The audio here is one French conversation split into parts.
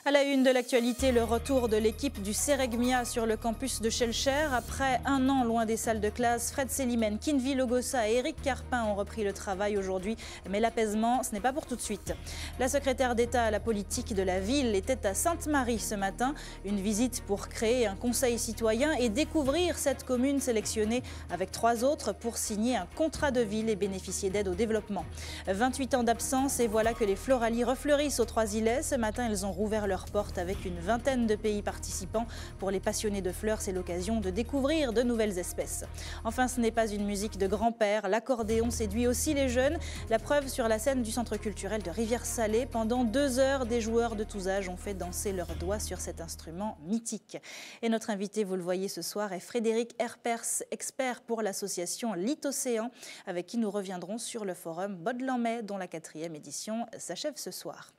À la une de l'actualité, le retour de l'équipe du Seregmia sur le campus de Schellcher. Après un an loin des salles de classe, Fred Selimène, Kinvi Logosa et Éric Carpin ont repris le travail aujourd'hui. Mais l'apaisement, ce n'est pas pour tout de suite. La secrétaire d'État à la politique de la ville était à Sainte-Marie ce matin. Une visite pour créer un conseil citoyen et découvrir cette commune sélectionnée avec 3 autres pour signer un contrat de ville et bénéficier d'aide au développement. 28 ans d'absence et voilà que les floralies refleurissent aux Trois-Îlets. Ce matin, elles ont rouvert leurs portes avec une vingtaine de pays participants. Pour les passionnés de fleurs, c'est l'occasion de découvrir de nouvelles espèces. Enfin, ce n'est pas une musique de grand-père. L'accordéon séduit aussi les jeunes. La preuve sur la scène du centre culturel de Rivière-Salée. Pendant 2 heures, des joueurs de tous âges ont fait danser leurs doigts sur cet instrument mythique. Et notre invité, vous le voyez ce soir, est Frédéric Herpers, expert pour l'association Litocéan, avec qui nous reviendrons sur le forum Baudeland-May, dont la 4e édition s'achève ce soir.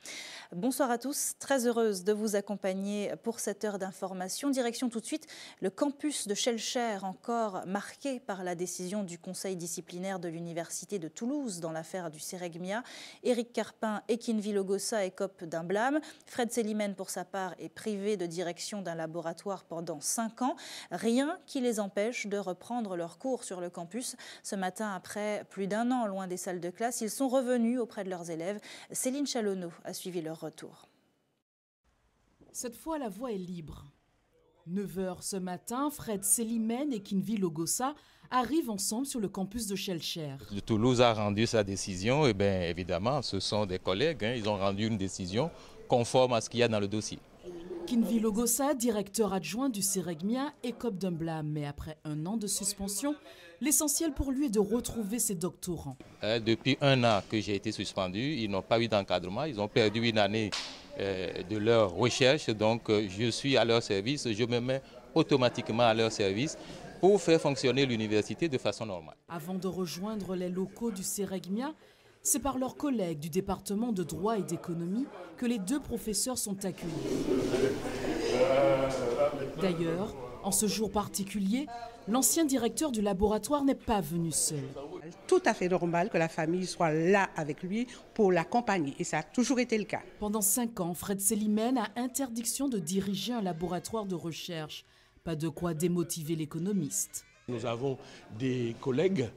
Bonsoir à tous, très heureuse de vous accompagner pour cette heure d'information. Direction tout de suite le campus de Schellcher, encore marqué par la décision du conseil disciplinaire de l'université de Toulouse dans l'affaire du Seregmia. Éric Carpin et Kinvi Logosa écopent d'un blâme. Fred Selimène, pour sa part, est privé de direction d'un laboratoire pendant 5 ans. Rien qui les empêche de reprendre leurs cours sur le campus. Ce matin, après plus d'1 an loin des salles de classe, ils sont revenus auprès de leurs élèves. Céline Chalonneau a suivi leur retour. Cette fois, la voie est libre. 9 h ce matin, Fred Selimène et Kinvi Logosa arrivent ensemble sur le campus de Schellcher. Toulouse a rendu sa décision et bien évidemment, ce sont des collègues. Ils ont rendu une décision conforme à ce qu'il y a dans le dossier. Kinvi Logosa, directeur adjoint du Seregmia, écope d'un blâme. Mais après 1 an de suspension, l'essentiel pour lui est de retrouver ses doctorants. Depuis 1 an que j'ai été suspendu, ils n'ont pas eu d'encadrement. Ils ont perdu 1 année de leur recherche. Donc je suis à leur service. Je me mets automatiquement à leur service pour faire fonctionner l'université de façon normale. Avant de rejoindre les locaux du Seregmia, c'est par leurs collègues du département de droit et d'économie que les 2 professeurs sont accueillis. D'ailleurs, en ce jour particulier, l'ancien directeur du laboratoire n'est pas venu seul. Tout à fait normal que la famille soit là avec lui pour l'accompagner et ça a toujours été le cas. Pendant 5 ans, Fred Selimène a interdiction de diriger un laboratoire de recherche. Pas de quoi démotiver l'économiste. Nous avons des collègues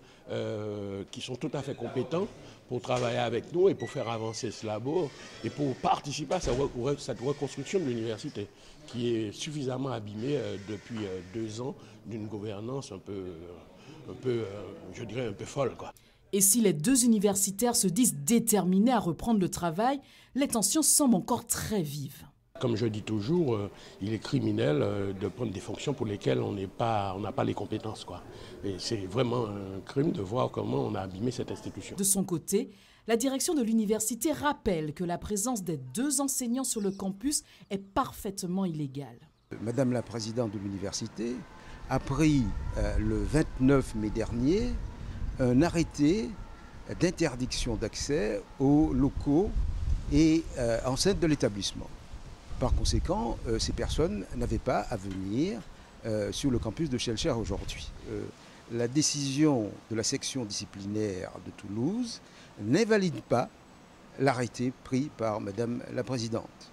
qui sont tout à fait compétents pour travailler avec nous et pour faire avancer ce labo et pour participer à cette reconstruction de l'université qui est suffisamment abîmée depuis 2 ans d'une gouvernance un peu, je dirais, un peu folle, quoi. Et si les 2 universitaires se disent déterminés à reprendre le travail, les tensions semblent encore très vives. Comme je dis toujours, il est criminel de prendre des fonctions pour lesquelles on n'a pas les compétences, quoi. Et c'est vraiment un crime de voir comment on a abîmé cette institution. De son côté, la direction de l'université rappelle que la présence des 2 enseignants sur le campus est parfaitement illégale. Madame la présidente de l'université a pris le 29 mai dernier un arrêté d'interdiction d'accès aux locaux et enceintes de l'établissement. Par conséquent, ces personnes n'avaient pas à venir sur le campus de Schellcher aujourd'hui. La décision de la section disciplinaire de Toulouse n'invalide pas l'arrêté pris par Madame la Présidente.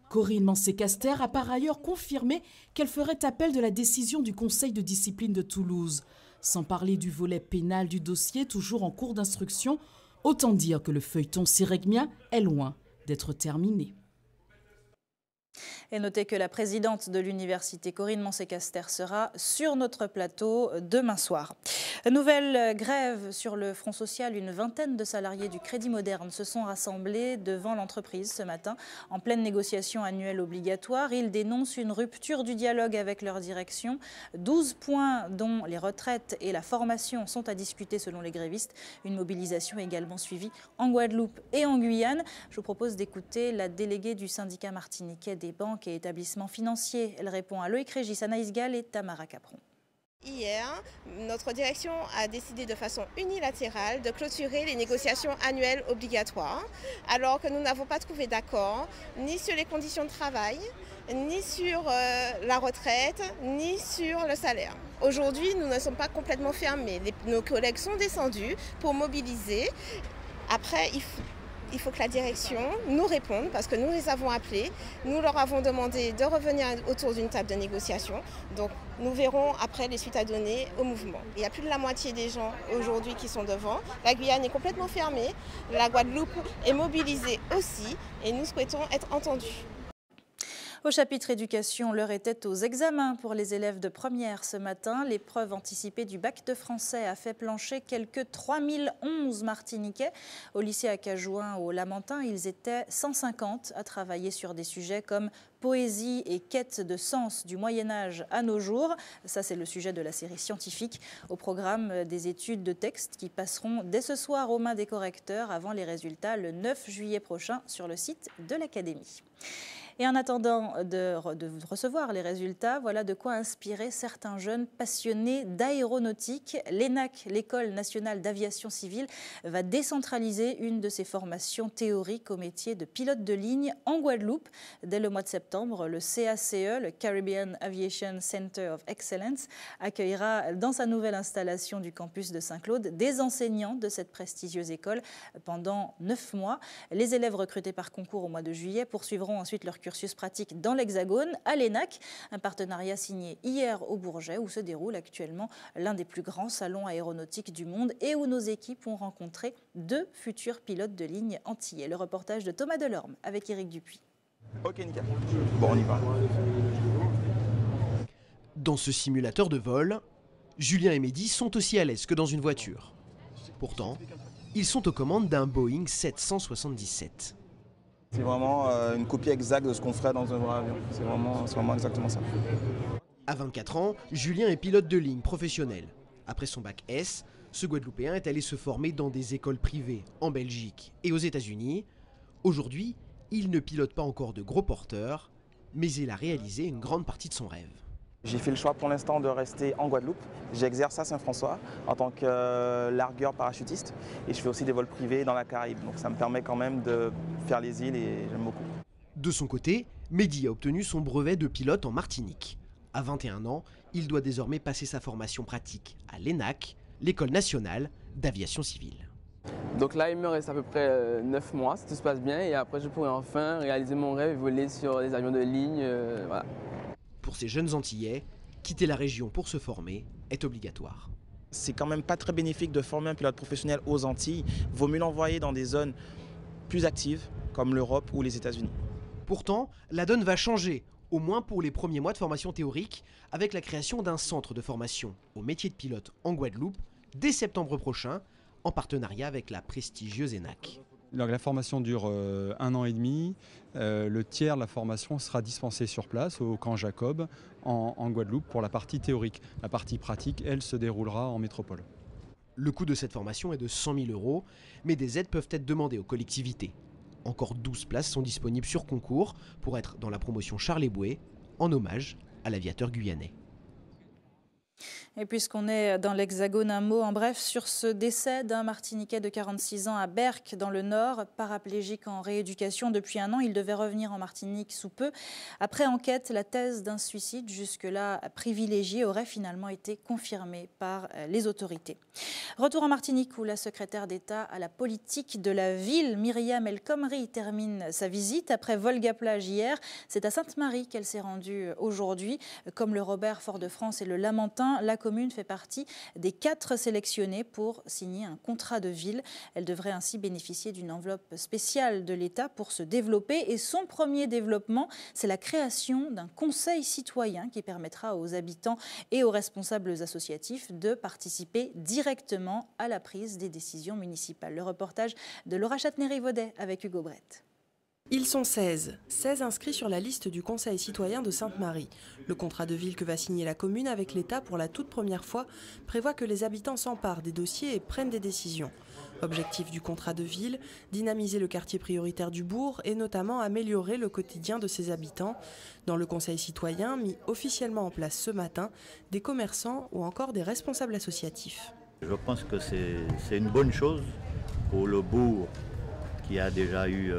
Corinne Mancé-Caster a par ailleurs confirmé qu'elle ferait appel de la décision du Conseil de discipline de Toulouse. Sans parler du volet pénal du dossier, toujours en cours d'instruction, autant dire que le feuilleton Seregmia est loin d'être terminé. Et notez que la présidente de l'université, Corinne Mancé-Caster, sera sur notre plateau demain soir. Nouvelle grève sur le front social. Une vingtaine de salariés du Crédit Moderne se sont rassemblés devant l'entreprise ce matin en pleine négociation annuelle obligatoire. Ils dénoncent une rupture du dialogue avec leur direction. 12 points dont les retraites et la formation sont à discuter selon les grévistes. Une mobilisation également suivie en Guadeloupe et en Guyane. Je vous propose d'écouter la déléguée du syndicat martiniquais des banques et établissements financiers. Elle répond à Loïc Régis, Anaïs Gall et Tamara Capron. Hier, notre direction a décidé de façon unilatérale de clôturer les négociations annuelles obligatoires, alors que nous n'avons pas trouvé d'accord ni sur les conditions de travail, ni sur la retraite, ni sur le salaire. Aujourd'hui, nous ne sommes pas complètement fermés. Nos collègues sont descendus pour mobiliser. Après, il faut que la direction nous réponde parce que nous les avons appelés, nous leur avons demandé de revenir autour d'une table de négociation. Donc nous verrons après les suites à donner au mouvement. Il y a plus de la moitié des gens aujourd'hui qui sont devant. La Guyane est complètement fermée, la Guadeloupe est mobilisée aussi et nous souhaitons être entendus. Au chapitre éducation, l'heure était aux examens pour les élèves de première ce matin. L'épreuve anticipée du bac de français a fait plancher quelques 3011 Martiniquais. Au lycée Acajouin au Lamentin, ils étaient 150 à travailler sur des sujets comme poésie et quête de sens du Moyen-Âge à nos jours. Ça, c'est le sujet de la série scientifique. Au programme des études de texte qui passeront dès ce soir aux mains des correcteurs avant les résultats le 9 juillet prochain sur le site de l'Académie. Et en attendant de recevoir les résultats, voilà de quoi inspirer certains jeunes passionnés d'aéronautique. L'ENAC, l'École nationale d'aviation civile, va décentraliser une de ses formations théoriques au métier de pilote de ligne en Guadeloupe. Dès le mois de septembre, le CACE, le Caribbean Aviation Center of Excellence, accueillera dans sa nouvelle installation du campus de Saint-Claude des enseignants de cette prestigieuse école pendant 9 mois. Les élèves recrutés par concours au mois de juillet poursuivront ensuite leur cursus pratique dans l'Hexagone, à l'ENAC, un partenariat signé hier au Bourget où se déroule actuellement l'un des plus grands salons aéronautiques du monde et où nos équipes ont rencontré 2 futurs pilotes de ligne antillais. Le reportage de Thomas Delorme avec Éric Dupuis. Ok, nickel. Bon, on y va. Dans ce simulateur de vol, Julien et Mehdi sont aussi à l'aise que dans une voiture. Pourtant, ils sont aux commandes d'un Boeing 777. C'est vraiment une copie exacte de ce qu'on ferait dans un vrai avion. C'est vraiment exactement ça. À 24 ans, Julien est pilote de ligne professionnel. Après son bac S, ce Guadeloupéen est allé se former dans des écoles privées en Belgique et aux États-Unis. Aujourd'hui, il ne pilote pas encore de gros porteurs, mais il a réalisé une grande partie de son rêve. J'ai fait le choix pour l'instant de rester en Guadeloupe. J'exerce à Saint-François en tant que largueur parachutiste et je fais aussi des vols privés dans la Caraïbe. Donc ça me permet quand même de faire les îles et j'aime beaucoup. De son côté, Mehdi a obtenu son brevet de pilote en Martinique. À 21 ans, il doit désormais passer sa formation pratique à l'ENAC, l'École nationale d'aviation civile. Donc là, il me reste à peu près 9 mois si tout se passe bien et après je pourrai enfin réaliser mon rêve et voler sur les avions de ligne. Voilà. Pour ces jeunes Antillais, quitter la région pour se former est obligatoire. C'est quand même pas très bénéfique de former un pilote professionnel aux Antilles. Vaut mieux l'envoyer dans des zones plus actives comme l'Europe ou les États-Unis. Pourtant, la donne va changer, au moins pour les premiers mois de formation théorique, avec la création d'un centre de formation au métier de pilote en Guadeloupe dès septembre prochain, en partenariat avec la prestigieuse ENAC. Donc la formation dure 1 an et demi. Le tiers de la formation sera dispensé sur place au camp Jacob en Guadeloupe pour la partie théorique. La partie pratique, elle, se déroulera en métropole. Le coût de cette formation est de 100 000 €, mais des aides peuvent être demandées aux collectivités. Encore 12 places sont disponibles sur concours pour être dans la promotion Charles Éboué, en hommage à l'aviateur guyanais. Et puisqu'on est dans l'Hexagone, un mot en bref sur ce décès d'un Martiniquais de 46 ans à Berck, dans le Nord, paraplégique en rééducation depuis 1 an. Il devait revenir en Martinique sous peu. Après enquête, la thèse d'un suicide jusque-là privilégié aurait finalement été confirmée par les autorités. Retour en Martinique où la secrétaire d'État à la politique de la ville, Myriam El Khomri, termine sa visite. Après Volga-Plage hier, c'est à Sainte-Marie qu'elle s'est rendue aujourd'hui. Comme le Robert Fort-de-France et le Lamentin, la commune fait partie des 4 sélectionnés pour signer un contrat de ville. Elle devrait ainsi bénéficier d'une enveloppe spéciale de l'État pour se développer. Et son premier développement, c'est la création d'un conseil citoyen qui permettra aux habitants et aux responsables associatifs de participer directement à la prise des décisions municipales. Le reportage de Laura Châtenay-Rivaudet avec Hugo Brett. Ils sont 16 inscrits sur la liste du Conseil citoyen de Sainte-Marie. Le contrat de ville que va signer la commune avec l'État pour la toute première fois prévoit que les habitants s'emparent des dossiers et prennent des décisions. Objectif du contrat de ville, dynamiser le quartier prioritaire du bourg et notamment améliorer le quotidien de ses habitants. Dans le Conseil citoyen, mis officiellement en place ce matin, des commerçants ou encore des responsables associatifs. Je pense que c'est une bonne chose pour le bourg, qui a déjà eu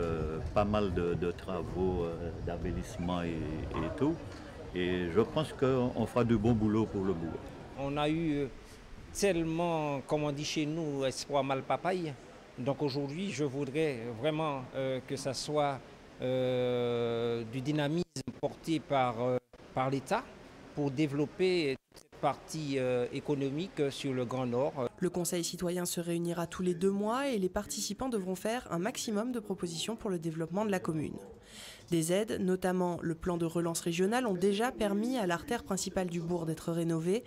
pas mal de travaux d'embellissement et tout. Et je pense qu'on fera du bon boulot pour le bourg. On a eu tellement, comme on dit chez nous, espoir mal papaye. Donc aujourd'hui, je voudrais vraiment que ça soit du dynamisme porté par l'État pour développer cette partie économique sur le Grand Nord. Le Conseil citoyen se réunira tous les 2 mois et les participants devront faire un maximum de propositions pour le développement de la commune. Des aides, notamment le plan de relance régional, ont déjà permis à l'artère principale du bourg d'être rénovée.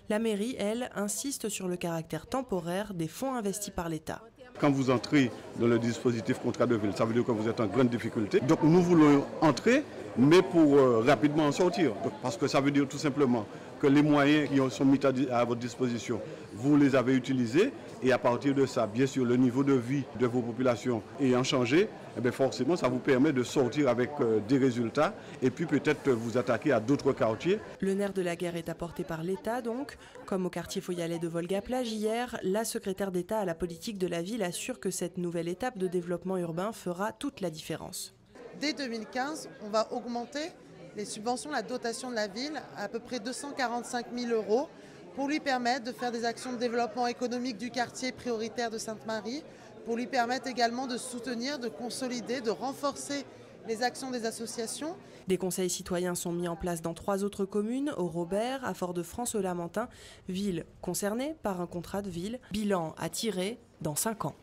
La mairie, elle, insiste sur le caractère temporaire des fonds investis par l'État. Quand vous entrez dans le dispositif contrat de ville, ça veut dire que vous êtes en grande difficulté. Donc nous voulons entrer, mais pour rapidement en sortir. Donc, parce que ça veut dire tout simplement que les moyens qui sont mis à votre disposition, vous les avez utilisés. Et à partir de ça, bien sûr, le niveau de vie de vos populations ayant changé, eh bien forcément, ça vous permet de sortir avec des résultats et puis peut-être vous attaquer à d'autres quartiers. Le nerf de la guerre est apporté par l'État donc. Comme au quartier Foyalais de Volga-Plage hier, la secrétaire d'État à la politique de la ville assure que cette nouvelle étape de développement urbain fera toute la différence. Dès 2015, on va augmenter les subventions, la dotation de la ville à peu près 245 000 € pour lui permettre de faire des actions de développement économique du quartier prioritaire de Sainte-Marie, pour lui permettre également de soutenir, de consolider, de renforcer les actions des associations. Des conseils citoyens sont mis en place dans 3 autres communes, au Robert, à Fort-de-France, au Lamentin, villes concernées par un contrat de ville, bilan à tirer dans 5 ans.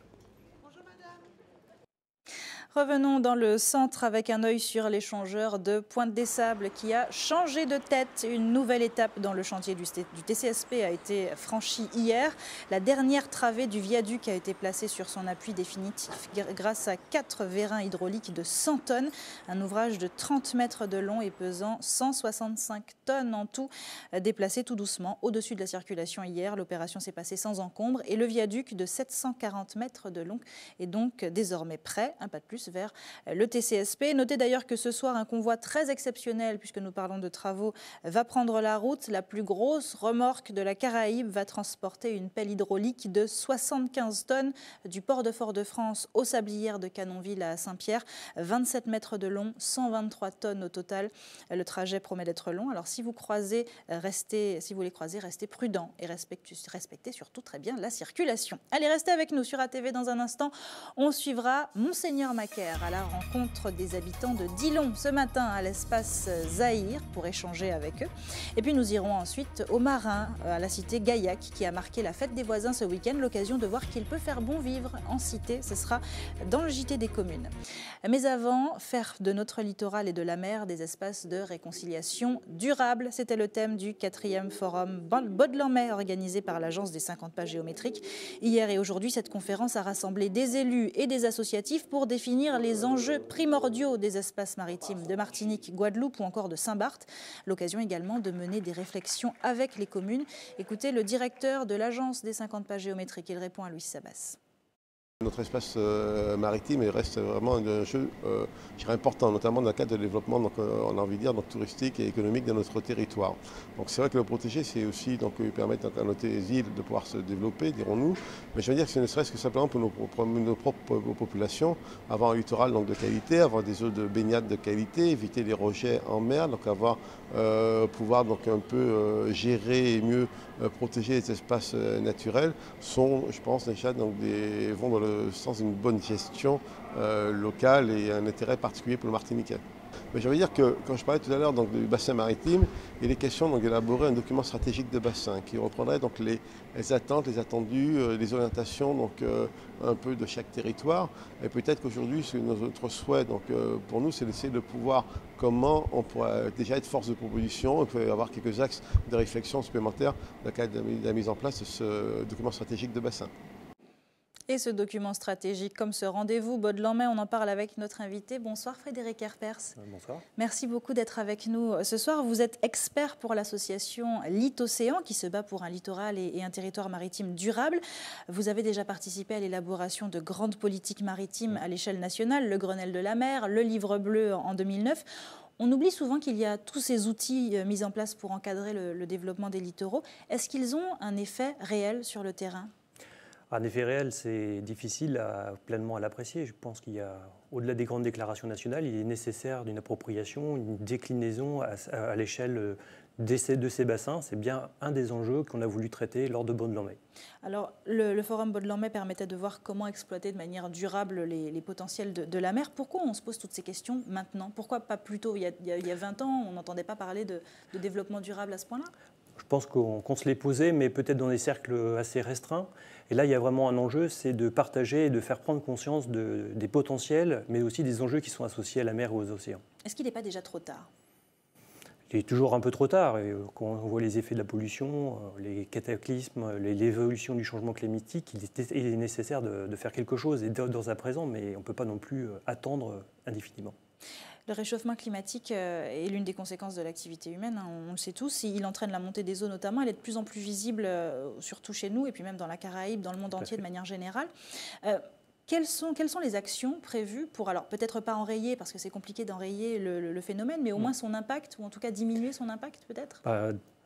Revenons dans le centre avec un œil sur l'échangeur de Pointe-des-Sables qui a changé de tête. Une nouvelle étape dans le chantier du TCSP a été franchie hier. La dernière travée du viaduc a été placée sur son appui définitif grâce à 4 vérins hydrauliques de 100 tonnes. Un ouvrage de 30 mètres de long et pesant 165 tonnes en tout, déplacé tout doucement au-dessus de la circulation hier. L'opération s'est passée sans encombre et le viaduc de 740 mètres de long est donc désormais prêt, un pas de plus, vers le TCSP. Notez d'ailleurs que ce soir, un convoi très exceptionnel, puisque nous parlons de travaux, va prendre la route. La plus grosse remorque de la Caraïbe va transporter une pelle hydraulique de 75 tonnes du port de Fort-de-France aux Sablières de Canonville à Saint-Pierre. 27 mètres de long, 123 tonnes au total. Le trajet promet d'être long. Alors si vous les croisez, restez prudents et respectez surtout très bien la circulation. Allez, restez avec nous sur ATV dans un instant. On suivra Monseigneur Macaire à la rencontre des habitants de Dillon ce matin à l'espace Zahir pour échanger avec eux. Et puis nous irons ensuite au Marin, à la cité Gaillac qui a marqué la fête des voisins ce week-end. L'occasion de voir qu'il peut faire bon vivre en cité. Ce sera dans le JT des communes. Mais avant, faire de notre littoral et de la mer des espaces de réconciliation durable. C'était le thème du 4e forum Baudelin-Mai organisé par l'agence des 50 pas géométriques. Hier et aujourd'hui, cette conférence a rassemblé des élus et des associatifs pour définir les enjeux primordiaux des espaces maritimes de Martinique, Guadeloupe ou encore de Saint-Barth. L'occasion également de mener des réflexions avec les communes. Écoutez le directeur de l'agence des 50 pas géométriques. Il répond à Louis Sabas. Notre espace maritime reste vraiment un enjeu important, notamment dans le cadre de développement, on a envie de dire, touristique et économique de notre territoire. Donc c'est vrai que le protéger, c'est aussi permettre à nos îles de pouvoir se développer, dirons-nous. Mais je veux dire que ce ne serait-ce que simplement pour nos propres populations, avoir un littoral de qualité, avoir des eaux de baignade de qualité, éviter les rejets en mer, donc pouvoir un peu gérer et mieux protéger les espaces naturels sont, je pense, déjà vont dans le sens d'une bonne gestion locale et un intérêt particulier pour le Martiniquais. Mais je veux dire que quand je parlais tout à l'heure du bassin maritime, il est question d'élaborer un document stratégique de bassin qui reprendrait les attentes, les attendus, les orientations un peu de chaque territoire. Et peut-être qu'aujourd'hui, notre souhait pour nous, c'est d'essayer de pouvoir comment on pourrait déjà être force de proposition, on peut avoir quelques axes de réflexion supplémentaires dans le cadre de la mise en place de ce document stratégique de bassin. Et ce document stratégique, comme ce rendez-vous Baudelin-Mai, on en parle avec notre invité. Bonsoir Frédéric Herpers. Bonsoir. Merci beaucoup d'être avec nous ce soir. Vous êtes expert pour l'association Lit-Océan qui se bat pour un littoral et un territoire maritime durable. Vous avez déjà participé à l'élaboration de grandes politiques maritimes à l'échelle nationale, le Grenelle de la mer, le Livre bleu en 2009. On oublie souvent qu'il y a tous ces outils mis en place pour encadrer le développement des littoraux. Est-ce qu'ils ont un effet réel sur le terrain ? Un effet réel, c'est difficile pleinement à l'apprécier. Je pense qu'il y a, au-delà des grandes déclarations nationales, il est nécessaire d'une appropriation, une déclinaison à l'échelle de ces bassins, c'est bien un des enjeux qu'on a voulu traiter lors de Baud-de-Lanmey. Alors, le forum Baud-de-Lanmey permettait de voir comment exploiter de manière durable les potentiels de la mer. Pourquoi on se pose toutes ces questions maintenant? Pourquoi pas plus tôt? Il y a 20 ans, on n'entendait pas parler de développement durable à ce point-là? Je pense qu'on se l'est posé, mais peut-être dans des cercles assez restreints. Et là, il y a vraiment un enjeu, c'est de partager et de faire prendre conscience des potentiels, mais aussi des enjeux qui sont associés à la mer et aux océans. Est-ce qu'il n'est pas déjà trop tard? Il est toujours un peu trop tard. Et quand on voit les effets de la pollution, les cataclysmes, l'évolution du changement climatique, il est nécessaire de faire quelque chose, et d'ores à présent, mais on ne peut pas non plus attendre indéfiniment. Le réchauffement climatique est l'une des conséquences de l'activité humaine, hein, on le sait tous. Il entraîne la montée des eaux notamment. Elle est de plus en plus visible, surtout chez nous, et puis même dans la Caraïbe, dans le monde entier de manière générale. Quelles sont les actions prévues pour, alors peut-être pas enrayer, parce que c'est compliqué d'enrayer le phénomène, mais au moins son impact, ou en tout cas diminuer son impact peut-être?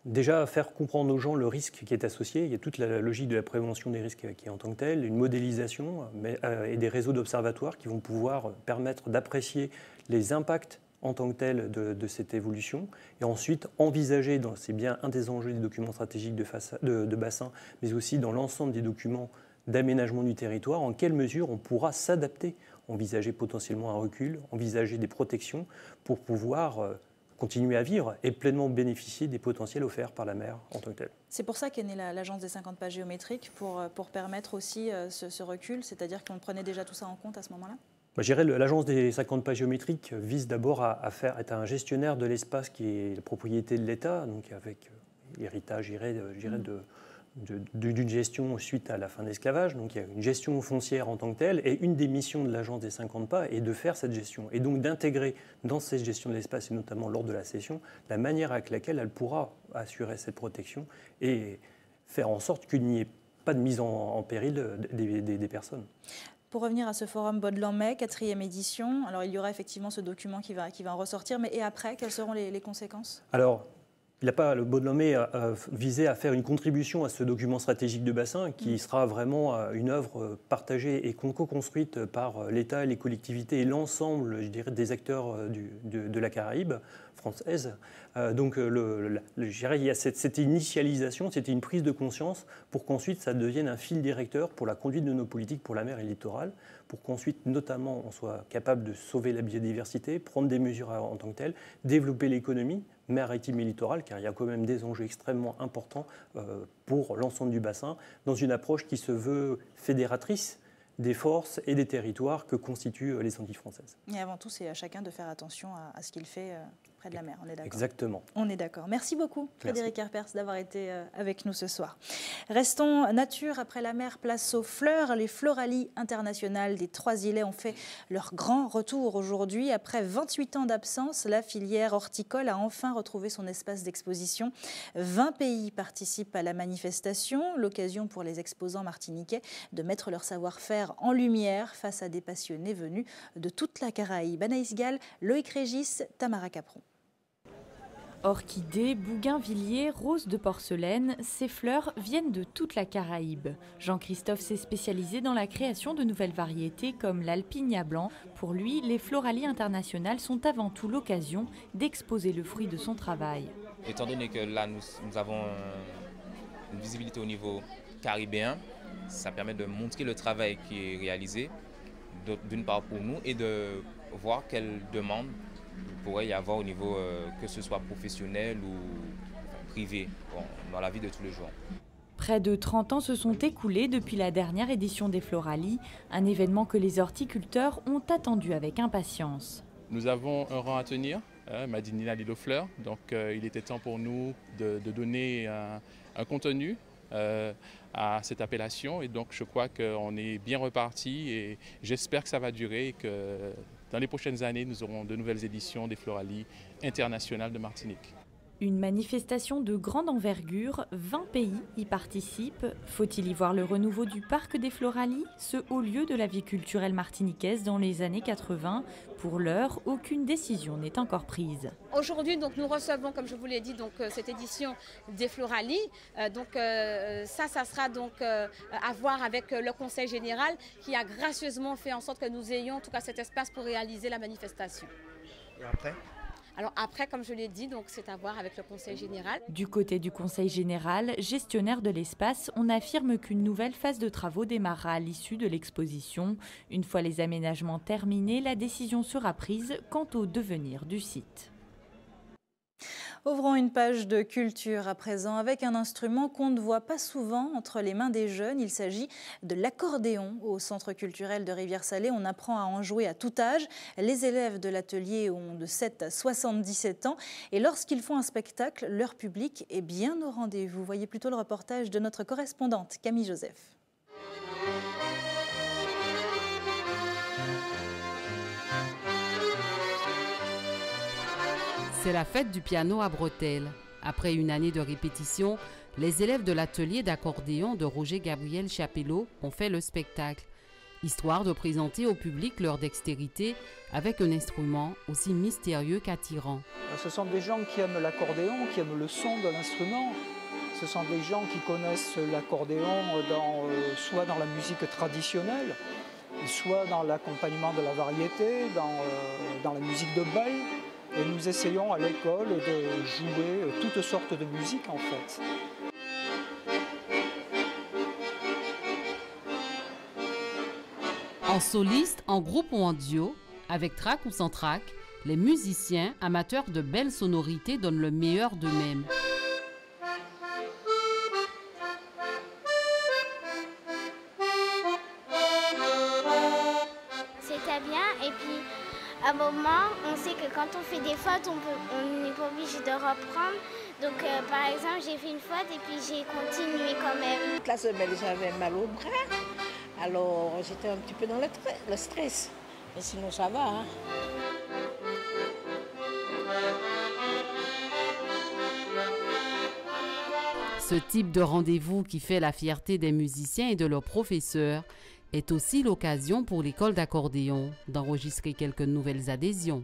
Déjà, faire comprendre aux gens le risque qui est associé. Il y a toute la logique de la prévention des risques qui est en tant que telle, une modélisation et des réseaux d'observatoires qui vont pouvoir permettre d'apprécier les impacts en tant que tels de cette évolution, et ensuite envisager, c'est bien un des enjeux des documents stratégiques de bassin, mais aussi dans l'ensemble des documents d'aménagement du territoire, en quelle mesure on pourra s'adapter, envisager potentiellement un recul, envisager des protections pour pouvoir continuer à vivre et pleinement bénéficier des potentiels offerts par la mer en tant que telle. C'est pour ça qu'est née l'agence des 50 pas géométriques, pour permettre aussi ce recul, c'est-à-dire qu'on prenait déjà tout ça en compte à ce moment-là? Je dirais que l'agence des 50 pas géométriques vise d'abord à être un gestionnaire de l'espace qui est la propriété de l'État, donc avec héritage, d'une gestion suite à la fin de l'esclavage. Donc il y a une gestion foncière en tant que telle, et une des missions de l'agence des 50 pas est de faire cette gestion, et donc d'intégrer dans cette gestion de l'espace, et notamment lors de la cession, la manière avec laquelle elle pourra assurer cette protection et faire en sorte qu'il n'y ait pas de mise en péril des personnes. Pour revenir à ce forum Baud-de-Lanmey, 4e édition, alors il y aura effectivement ce document qui va en ressortir, mais et après, quelles seront les conséquences? Alors, le Baud-de-Lanmey a visé à faire une contribution à ce document stratégique de bassin qui sera vraiment une œuvre partagée et co-construite par l'État, les collectivités et l'ensemble, je dirais, des acteurs de la Caraïbe française. Donc, je dirais, il y a cette initialisation, c'était une prise de conscience pour qu'ensuite ça devienne un fil directeur pour la conduite de nos politiques pour la mer et le littoral, pour qu'ensuite, notamment, on soit capable de sauver la biodiversité, prendre des mesures en tant que telles, développer l'économie maritime et littorale, car il y a quand même des enjeux extrêmement importants pour l'ensemble du bassin, dans une approche qui se veut fédératrice des forces et des territoires que constituent les Antilles françaises. Et avant tout, c'est à chacun de faire attention à ce qu'il fait près de la mer, on est d'accord? Exactement. On est d'accord. Merci beaucoup, Frédéric Herpers, d'avoir été avec nous ce soir. Restons nature. Après la mer, place aux fleurs. Les Floralies internationales des Trois-Îlets ont fait leur grand retour aujourd'hui. Après 28 ans d'absence, la filière horticole a enfin retrouvé son espace d'exposition. 20 pays participent à la manifestation, l'occasion pour les exposants martiniquais de mettre leur savoir-faire en lumière face à des passionnés venus de toute la Caraïbe. Anaïs Gall, Loïc Régis, Tamara Capron. Orchidées, bougainvilliers, roses de porcelaine, ces fleurs viennent de toute la Caraïbe. Jean-Christophe s'est spécialisé dans la création de nouvelles variétés comme l'alpinia blanc. Pour lui, les Floralies internationales sont avant tout l'occasion d'exposer le fruit de son travail. Étant donné que là, nous avons une visibilité au niveau caribéen, ça permet de montrer le travail qui est réalisé, d'une part pour nous, et de voir quelles demandes pourrait y avoir au niveau que ce soit professionnel ou privé, dans la vie de tous les jours. Près de 30 ans se sont écoulés depuis la dernière édition des Floralies, un événement que les horticulteurs ont attendu avec impatience. Nous avons un rang à tenir, Made in Ina Fleurs, donc il était temps pour nous de donner un contenu à cette appellation, et donc je crois qu'on est bien reparti et j'espère que ça va durer et que dans les prochaines années, nous aurons de nouvelles éditions des Floralies internationales de Martinique. Une manifestation de grande envergure, 20 pays y participent. Faut-il y voir le renouveau du parc des Floralies, ce haut lieu de la vie culturelle martiniquaise dans les années 80 ? Pour l'heure, aucune décision n'est encore prise. Aujourd'hui, donc, nous recevons, comme je vous l'ai dit, donc, cette édition des Floralies. Ça sera donc à voir avec le Conseil général qui a gracieusement fait en sorte que nous ayons en tout cas cet espace pour réaliser la manifestation. Et après ? Alors après, comme je l'ai dit, donc c'est à voir avec le Conseil général. Du côté du Conseil général, gestionnaire de l'espace, on affirme qu'une nouvelle phase de travaux démarrera à l'issue de l'exposition. Une fois les aménagements terminés, la décision sera prise quant au devenir du site. Ouvrons une page de culture à présent avec un instrument qu'on ne voit pas souvent entre les mains des jeunes. Il s'agit de l'accordéon. Au Centre culturel de Rivière-Salée, on apprend à en jouer à tout âge. Les élèves de l'atelier ont de 7 à 77 ans et lorsqu'ils font un spectacle, leur public est bien au rendez-vous. Voyez plutôt le reportage de notre correspondante Camille Joseph. C'est la fête du piano à bretelles. Après une année de répétition, les élèves de l'atelier d'accordéon de Roger Gabriel Chapelot ont fait le spectacle, histoire de présenter au public leur dextérité avec un instrument aussi mystérieux qu'attirant. Ce sont des gens qui aiment l'accordéon, qui aiment le son de l'instrument. Ce sont des gens qui connaissent l'accordéon soit dans la musique traditionnelle, soit dans l'accompagnement de la variété, dans la musique de bal. Et nous essayons à l'école de jouer toutes sortes de musiques en fait. En soliste, en groupe ou en duo, avec track ou sans track, les musiciens amateurs de belles sonorités donnent le meilleur d'eux-mêmes. C'était bien et puis à un moment, on sait que quand on fait des fautes, on n'est pas obligé de reprendre. Donc par exemple, j'ai fait une faute et puis j'ai continué quand même. La semaine, j'avais mal au bras, alors j'étais un petit peu dans le stress. Mais sinon, ça va. Hein. Ce type de rendez-vous qui fait la fierté des musiciens et de leurs professeurs est aussi l'occasion pour l'école d'accordéon d'enregistrer quelques nouvelles adhésions.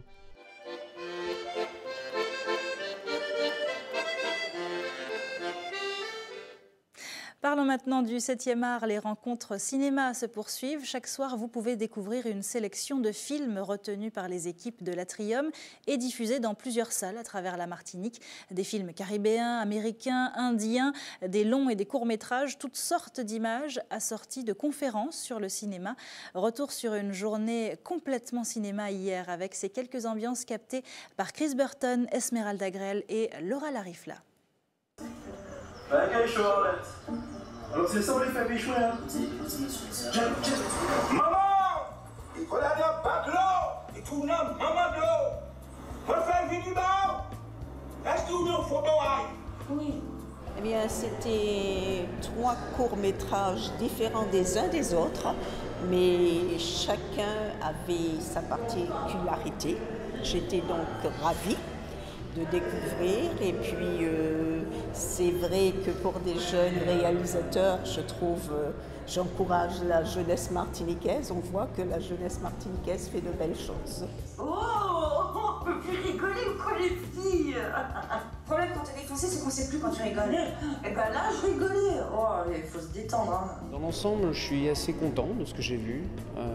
Parlons maintenant du 7e art. Les rencontres cinéma se poursuivent. Chaque soir, vous pouvez découvrir une sélection de films retenus par les équipes de l'Atrium et diffusés dans plusieurs salles à travers la Martinique. Des films caribéens, américains, indiens, des longs et des courts-métrages, toutes sortes d'images assorties de conférences sur le cinéma. Retour sur une journée complètement cinéma hier avec ces quelques ambiances captées par Chris Burton, Esmeralda Grell et Laura Larifla. Alors c'est ça, on les fait péchouer, hein. Maman! Il faut aller pas de l'eau! Et tout le monde, maman de l'eau! Refais le du bar! Est-ce que nous photo? Oui. Eh bien, c'était 3 courts-métrages différents des uns des autres, mais chacun avait sa particularité. J'étais donc ravie de découvrir et puis c'est vrai que pour des jeunes réalisateurs, je trouve, j'encourage la jeunesse martiniquaise. On voit que la jeunesse martiniquaise fait de belles choses. Oh, on peut plus rigoler ou quoi les filles? Le problème quand t'es défoncé, c'est qu'on sait plus quand tu rigolais. Et ben là, je rigolais. Oh, il faut se détendre. Hein. Dans l'ensemble, je suis assez content de ce que j'ai vu.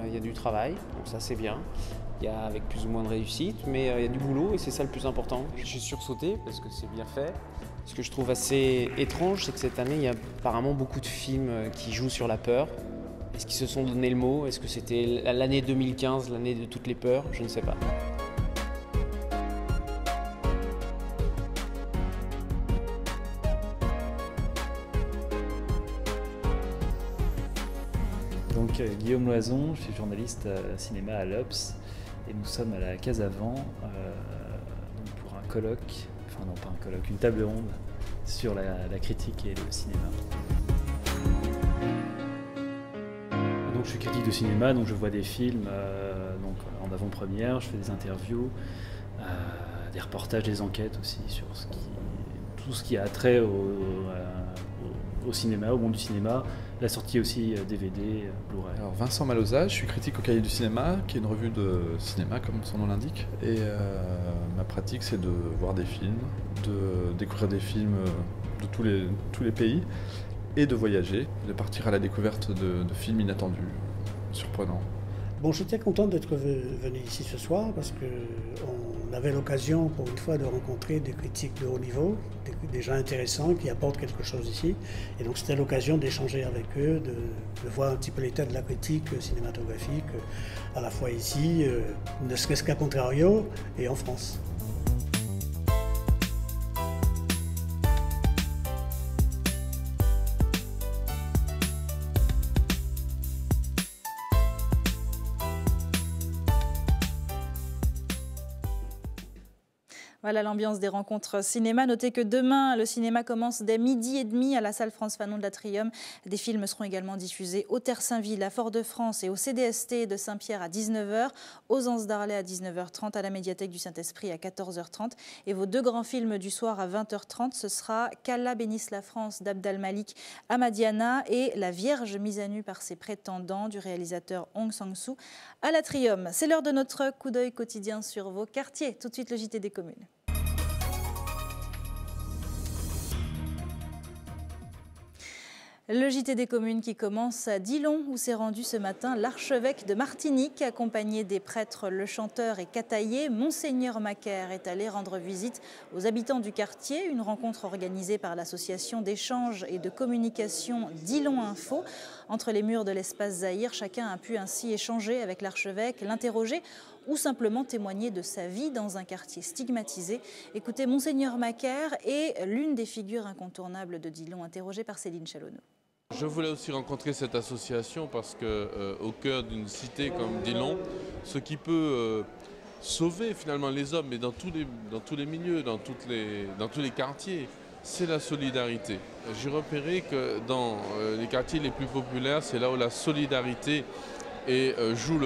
Il y a du travail, donc ça c'est bien. Il y a avec plus ou moins de réussite, mais il y a du boulot et c'est ça le plus important. Je suis sursauté parce que c'est bien fait. Ce que je trouve assez étrange, c'est que cette année, il y a apparemment beaucoup de films qui jouent sur la peur. Est-ce qu'ils se sont donné le mot? Est-ce que c'était l'année 2015, l'année de toutes les peurs? Je ne sais pas. Donc Guillaume Loison, je suis journaliste cinéma à l'Obs. Et nous sommes à la Case Avant pour un colloque, enfin non pas un colloque, une table ronde sur la critique et le cinéma. Donc je suis critique de cinéma, donc je vois des films donc, en avant-première, je fais des interviews, des reportages, des enquêtes aussi sur tout ce qui a trait au cinéma, au monde du cinéma. La sortie aussi DVD, Blu-ray. Alors Vincent Maloza, je suis critique au Cahier du cinéma, qui est une revue de cinéma comme son nom l'indique. Et ma pratique c'est de voir des films, de découvrir des films de tous les pays et de voyager, de partir à la découverte de films inattendus, surprenants. Bon, je suis très content d'être venu ici ce soir parce qu'on On avait l'occasion pour une fois de rencontrer des critiques de haut niveau, des gens intéressants qui apportent quelque chose ici. Et donc c'était l'occasion d'échanger avec eux, de voir un petit peu l'état de la critique cinématographique, à la fois ici, ne serait-ce qu'à contrario, et en France. Voilà l'ambiance des rencontres cinéma. Notez que demain, le cinéma commence dès 12h30 à la salle France Fanon de l'Atrium. Des films seront également diffusés au Terre-Saint-Ville, à Fort-de-France et au CDST de Saint-Pierre à 19h, aux Anses d'Arlay à 19h30, à la médiathèque du Saint-Esprit à 14h30. Et vos 2 grands films du soir à 20h30, ce sera Qu'Allah bénisse la France d'Abd al-Malik Ahmadiana et La Vierge mise à nu par ses prétendants du réalisateur Hong Sang-soo à l'Atrium. C'est l'heure de notre coup d'œil quotidien sur vos quartiers. Tout de suite, le JT des communes. Le JT des communes qui commence à Dillon, où s'est rendu ce matin l'archevêque de Martinique, accompagné des prêtres Le Chanteur et Cataillé. Monseigneur Macaire est allé rendre visite aux habitants du quartier. Une rencontre organisée par l'association d'échange et de communication Dillon Info. Entre les murs de l'espace Zahir, chacun a pu ainsi échanger avec l'archevêque, l'interroger ou simplement témoigner de sa vie dans un quartier stigmatisé. Écoutez, Monseigneur Macaire est l'une des figures incontournables de Dillon, interrogée par Céline Chalonneau. Je voulais aussi rencontrer cette association parce qu'au cœur d'une cité comme Dillon, ce qui peut sauver finalement les hommes, mais dans tous les milieux, dans tous les quartiers, c'est la solidarité. J'ai repéré que dans les quartiers les plus populaires, c'est là où la solidarité joue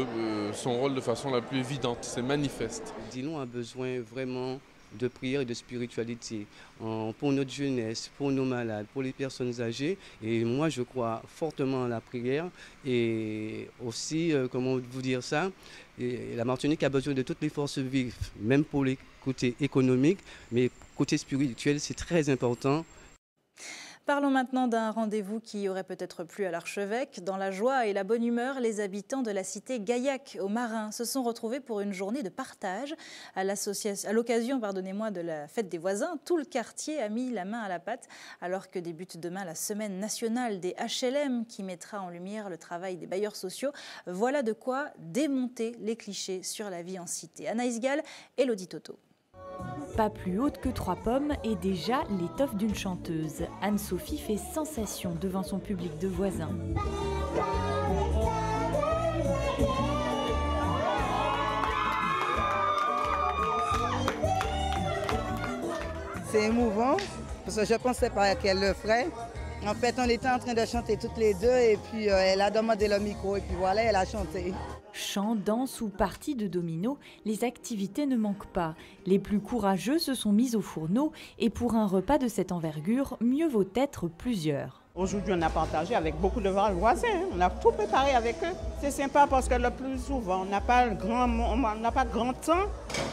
son rôle de façon la plus évidente, c'est manifeste. Dillon a besoin vraiment de prière et de spiritualité pour notre jeunesse, pour nos malades, pour les personnes âgées. Et moi, je crois fortement à la prière et aussi, comment vous dire ça, et la Martinique a besoin de toutes les forces vives, même pour les côtés économiques, mais côté spirituel, c'est très important. Parlons maintenant d'un rendez-vous qui aurait peut-être plu à l'archevêque. Dans la joie et la bonne humeur, les habitants de la cité Gaillac, aux Marins, se sont retrouvés pour une journée de partage. À l'occasion de la fête des voisins, tout le quartier a mis la main à la pâte, alors que débute demain la semaine nationale des HLM, qui mettra en lumière le travail des bailleurs sociaux. Voilà de quoi démonter les clichés sur la vie en cité. Anaïs Gall, Elodie Toto. Pas plus haute que 3 pommes et déjà l'étoffe d'une chanteuse. Anne-Sophie fait sensation devant son public de voisins. C'est émouvant, parce que je ne pensais pas qu'elle le ferait. En fait, on était en train de chanter toutes les deux et puis elle a demandé le micro et puis voilà, elle a chanté. Chant, danse ou partie de domino, les activités ne manquent pas. Les plus courageux se sont mis au fourneau et pour un repas de cette envergure, mieux vaut être plusieurs. Aujourd'hui, on a partagé avec beaucoup de voisins, on a tout préparé avec eux. C'est sympa parce que le plus souvent, on n'a pas de grand temps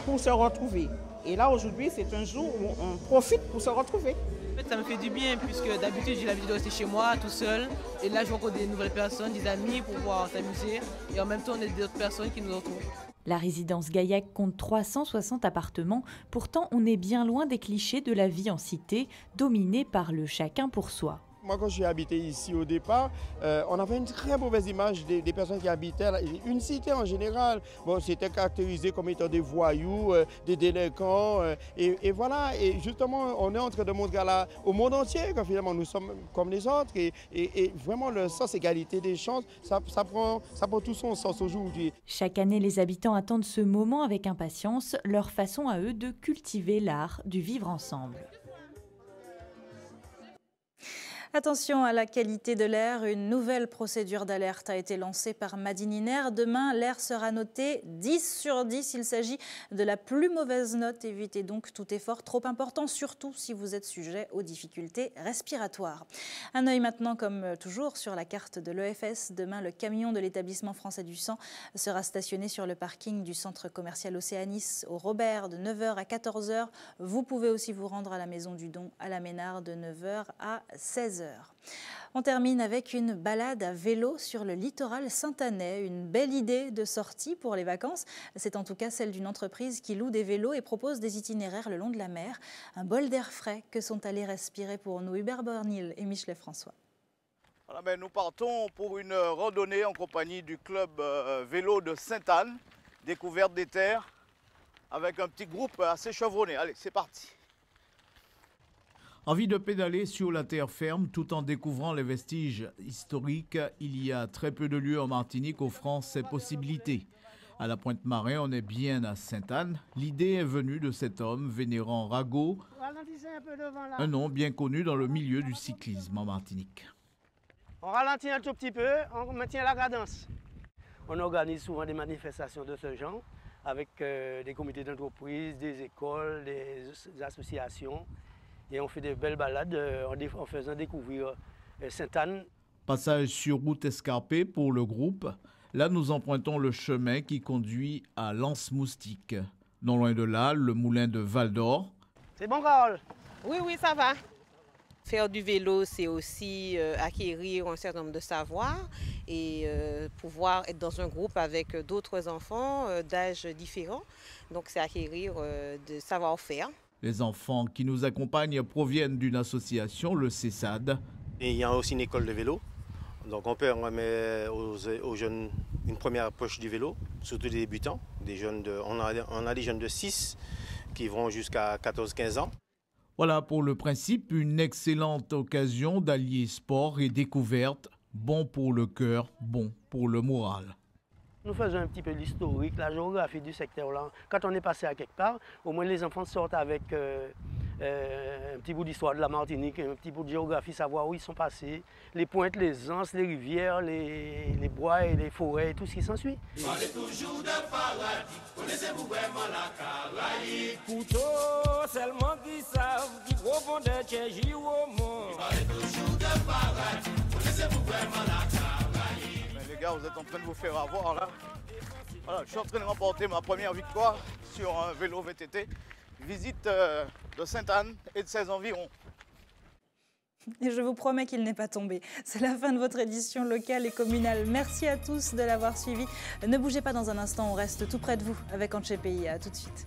pour se retrouver. Et là, aujourd'hui, c'est un jour où on profite pour se retrouver. En fait, ça me fait du bien puisque d'habitude, j'ai l'habitude de rester chez moi tout seul. Et là, je rencontre des nouvelles personnes, des amis pour pouvoir s'amuser. Et en même temps, on a d'autres personnes qui nous retrouvent. La résidence Gaillac compte 360 appartements. Pourtant, on est bien loin des clichés de la vie en cité, dominée par le chacun pour soi. Moi, quand j'ai habité ici au départ, on avait une très mauvaise image des personnes qui habitaient, une cité en général. Bon, c'était caractérisé comme étant des voyous, des délinquants. Et voilà, et justement, on est en train de montrer au monde entier que finalement nous sommes comme les autres. Et vraiment, le sens égalité des chances, ça prend tout son sens aujourd'hui. Chaque année, les habitants attendent ce moment avec impatience, leur façon à eux de cultiver l'art du vivre ensemble. Attention à la qualité de l'air, une nouvelle procédure d'alerte a été lancée par Madininer. Demain, l'air sera noté 10 sur 10. Il s'agit de la plus mauvaise note. Évitez donc tout effort trop important, surtout si vous êtes sujet aux difficultés respiratoires. Un œil maintenant, comme toujours, sur la carte de l'EFS. Demain, le camion de l'établissement français du sang sera stationné sur le parking du centre commercial Océanis au Robert de 9h à 14h. Vous pouvez aussi vous rendre à la Maison du Don à la Ménard de 9h à 16h. 16h. On termine avec une balade à vélo sur le littoral saint-anais. Une belle idée de sortie pour les vacances. C'est en tout cas celle d'une entreprise qui loue des vélos et propose des itinéraires le long de la mer. Un bol d'air frais que sont allés respirer pour nous Hubert Bornil et Michelet François. Voilà, ben, nous partons pour une randonnée en compagnie du club vélo de Sainte-Anne, découverte des terres, avec un petit groupe assez chevronné. Allez, c'est parti. Envie de pédaler sur la terre ferme tout en découvrant les vestiges historiques. Il y a très peu de lieux en Martinique offrant ces possibilités. À la Pointe-Marin, on est bien à Sainte-Anne. L'idée est venue de cet homme, Vénérand Rago, un nom bien connu dans le milieu du cyclisme en Martinique. On ralentit un tout petit peu, on maintient la cadence. On organise souvent des manifestations de ce genre avec des comités d'entreprise, des écoles, des associations. Et on fait des belles balades en faisant découvrir Sainte-Anne. Passage sur route escarpée pour le groupe. Là, nous empruntons le chemin qui conduit à Lens-Moustique. Non loin de là, le moulin de Val-d'Or. C'est bon, Carole? Oui, ça va. Faire du vélo, c'est aussi acquérir un certain nombre de savoirs et pouvoir être dans un groupe avec d'autres enfants d'âges différents. Donc, c'est acquérir de savoir-faire. Les enfants qui nous accompagnent proviennent d'une association, le CESAD. Et il y a aussi une école de vélo. Donc on peut remettre aux jeunes une première approche du vélo, surtout des débutants. On a des jeunes de 6 qui vont jusqu'à 14-15 ans. Voilà pour le principe, une excellente occasion d'allier sport et découverte. Bon pour le cœur, bon pour le moral. Nous faisons un petit peu l'historique, la géographie du secteur-là. Quand on est passé à quelque part, au moins les enfants sortent avec un petit bout d'histoire de la Martinique, un petit bout de géographie, savoir où ils sont passés, les pointes, les anses, les rivières, les bois et les forêts et tout ce qui s'ensuit. Parlez toujours de paradis, connaissez-vous vraiment la Caraïbe? Couteau, seulement qui savent, qui profondeur tient au monde. Parlez toujours de paradis, connaissez-vous vraiment la Caraïbe? Les gars, vous êtes en train de vous faire avoir là. Voilà, je suis en train de remporter ma première victoire sur un vélo VTT. Visite de Sainte-Anne et de ses environs. Et je vous promets qu'il n'est pas tombé. C'est la fin de votre édition locale et communale. Merci à tous de l'avoir suivi. Ne bougez pas, dans un instant, on reste tout près de vous avec Anche Pays. À tout de suite.